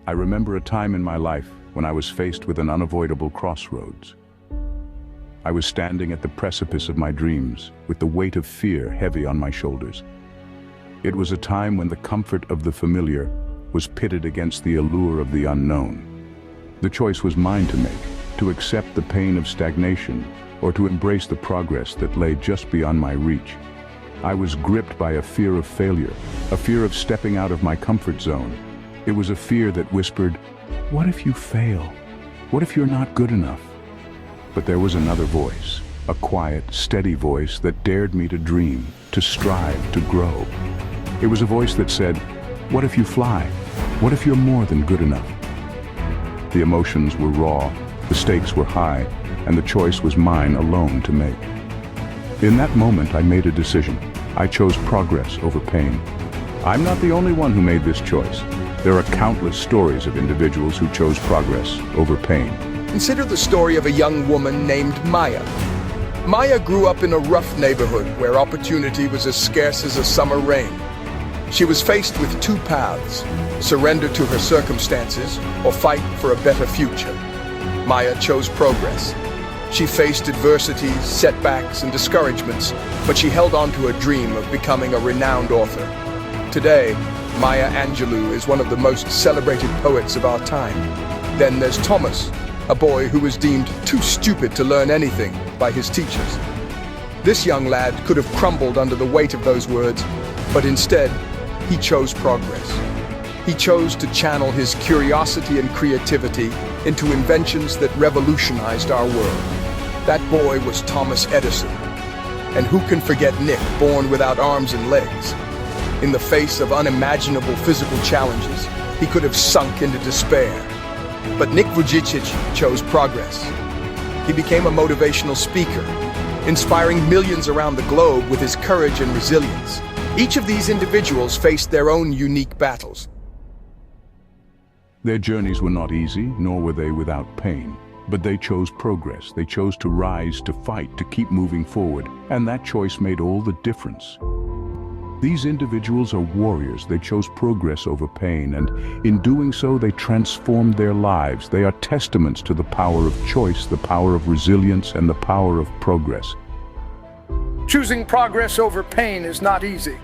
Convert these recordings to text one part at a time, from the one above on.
I remember a time in my life when I was faced with an unavoidable crossroads. I was standing at the precipice of my dreams, with the weight of fear heavy on my shoulders. It was a time when the comfort of the familiar was pitted against the allure of the unknown. The choice was mine to make, to accept the pain of stagnation or to embrace the progress that lay just beyond my reach. I was gripped by a fear of failure, a fear of stepping out of my comfort zone. It was a fear that whispered, "What if you fail? What if you're not good enough?" But there was another voice, a quiet, steady voice that dared me to dream, to strive, to grow. It was a voice that said, "What if you fly? What if you're more than good enough?" The emotions were raw, the stakes were high, and the choice was mine alone to make. In that moment, I made a decision. I chose progress over pain. I'm not the only one who made this choice. There are countless stories of individuals who chose progress over pain. Consider the story of a young woman named Maya. Maya grew up in a rough neighborhood where opportunity was as scarce as a summer rain. She was faced with two paths: surrender to her circumstances or fight for a better future. Maya chose progress. She faced adversities, setbacks, and discouragements, but she held on to her dream of becoming a renowned author. Today, Maya Angelou is one of the most celebrated poets of our time. Then there's Thomas, a boy who was deemed too stupid to learn anything by his teachers. This young lad could have crumbled under the weight of those words, but instead, he chose progress. He chose to channel his curiosity and creativity into inventions that revolutionized our world. That boy was Thomas Edison. And who can forget Nick, born without arms and legs? In the face of unimaginable physical challenges, he could have sunk into despair. But Nick Vujicic chose progress. He became a motivational speaker, inspiring millions around the globe with his courage and resilience. Each of these individuals faced their own unique battles. Their journeys were not easy, nor were they without pain. But they chose progress. They chose to rise, to fight, to keep moving forward. And that choice made all the difference. These individuals are warriors. They chose progress over pain, and in doing so, they transformed their lives. They are testaments to the power of choice, the power of resilience, and the power of progress. Choosing progress over pain is not easy.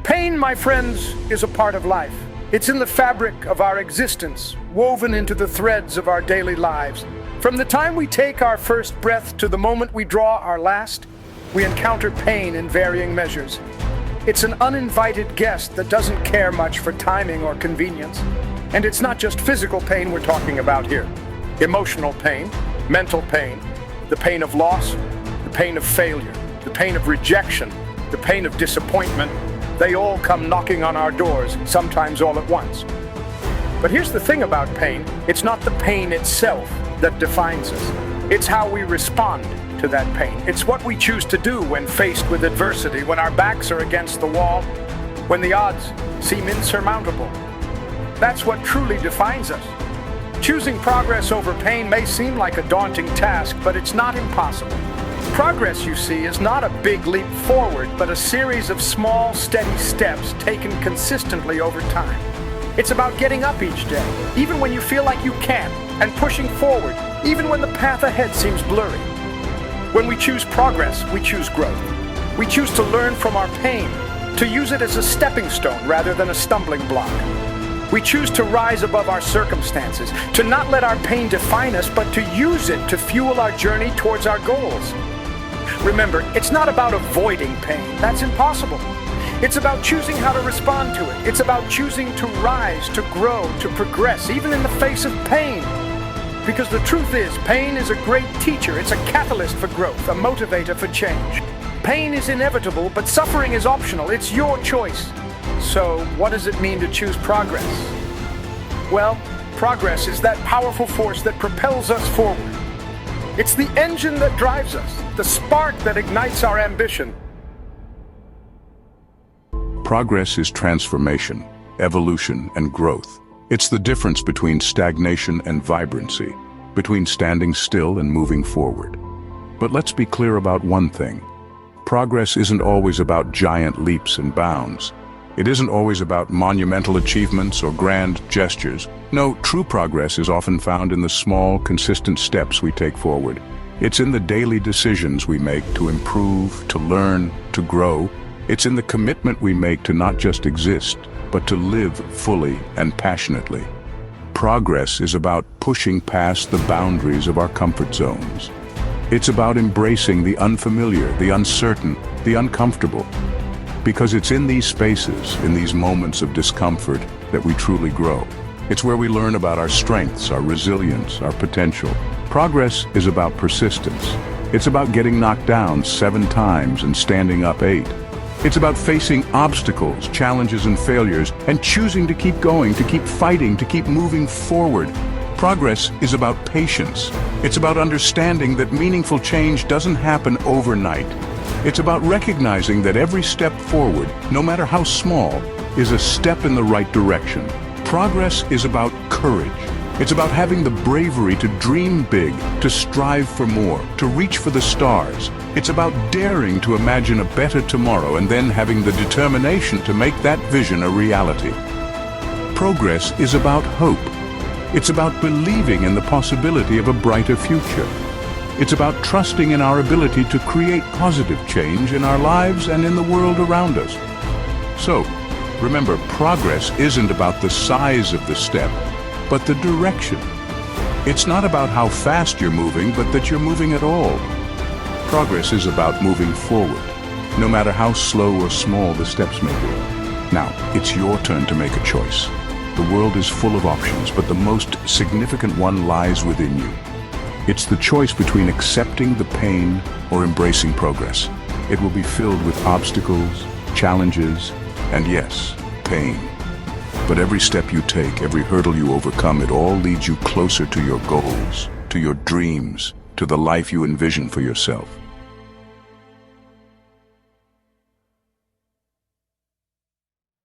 Pain, my friends, is a part of life. It's in the fabric of our existence, woven into the threads of our daily lives. From the time we take our first breath to the moment we draw our last, we encounter pain in varying measures. It's an uninvited guest that doesn't care much for timing or convenience. And it's not just physical pain we're talking about here. Emotional pain, mental pain, the pain of loss, the pain of failure, the pain of rejection, the pain of disappointment. They all come knocking on our doors, sometimes all at once. But here's the thing about pain. It's not the pain itself that defines us. It's how we respond to that pain. It's what we choose to do when faced with adversity, when our backs are against the wall, when the odds seem insurmountable. That's what truly defines us. Choosing progress over pain may seem like a daunting task, but it's not impossible. Progress, you see, is not a big leap forward, but a series of small, steady steps taken consistently over time. It's about getting up each day, even when you feel like you can't, and pushing forward, even when the path ahead seems blurry. When we choose progress, we choose growth. We choose to learn from our pain, to use it as a stepping stone rather than a stumbling block. We choose to rise above our circumstances, to not let our pain define us, but to use it to fuel our journey towards our goals. Remember, it's not about avoiding pain. That's impossible. It's about choosing how to respond to it. It's about choosing to rise, to grow, to progress, even in the face of pain. Because the truth is, pain is a great teacher. It's a catalyst for growth, a motivator for change. Pain is inevitable, but suffering is optional. It's your choice. So, what does it mean to choose progress? Well, progress is that powerful force that propels us forward. It's the engine that drives us, the spark that ignites our ambition. Progress is transformation, evolution, and growth. It's the difference between stagnation and vibrancy, between standing still and moving forward. But let's be clear about one thing. Progress isn't always about giant leaps and bounds. It isn't always about monumental achievements or grand gestures. No, true progress is often found in the small, consistent steps we take forward. It's in the daily decisions we make to improve, to learn, to grow. It's in the commitment we make to not just exist, but to live fully and passionately. Progress is about pushing past the boundaries of our comfort zones. It's about embracing the unfamiliar, the uncertain, the uncomfortable. Because it's in these spaces, in these moments of discomfort, that we truly grow. It's where we learn about our strengths, our resilience, our potential. Progress is about persistence. It's about getting knocked down 7 times and standing up 8. It's about facing obstacles, challenges, and failures, and choosing to keep going, to keep fighting, to keep moving forward. Progress is about patience. It's about understanding that meaningful change doesn't happen overnight. It's about recognizing that every step forward, no matter how small, is a step in the right direction. Progress is about courage. It's about having the bravery to dream big, to strive for more, to reach for the stars. It's about daring to imagine a better tomorrow and then having the determination to make that vision a reality. Progress is about hope. It's about believing in the possibility of a brighter future. It's about trusting in our ability to create positive change in our lives and in the world around us. So, remember, progress isn't about the size of the step, but the direction. It's not about how fast you're moving, but that you're moving at all. Progress is about moving forward, no matter how slow or small the steps may be. Now, it's your turn to make a choice. The world is full of options, but the most significant one lies within you. It's the choice between accepting the pain or embracing progress. It will be filled with obstacles, challenges, and yes, pain. But every step you take, every hurdle you overcome, it all leads you closer to your goals, to your dreams, to the life you envision for yourself.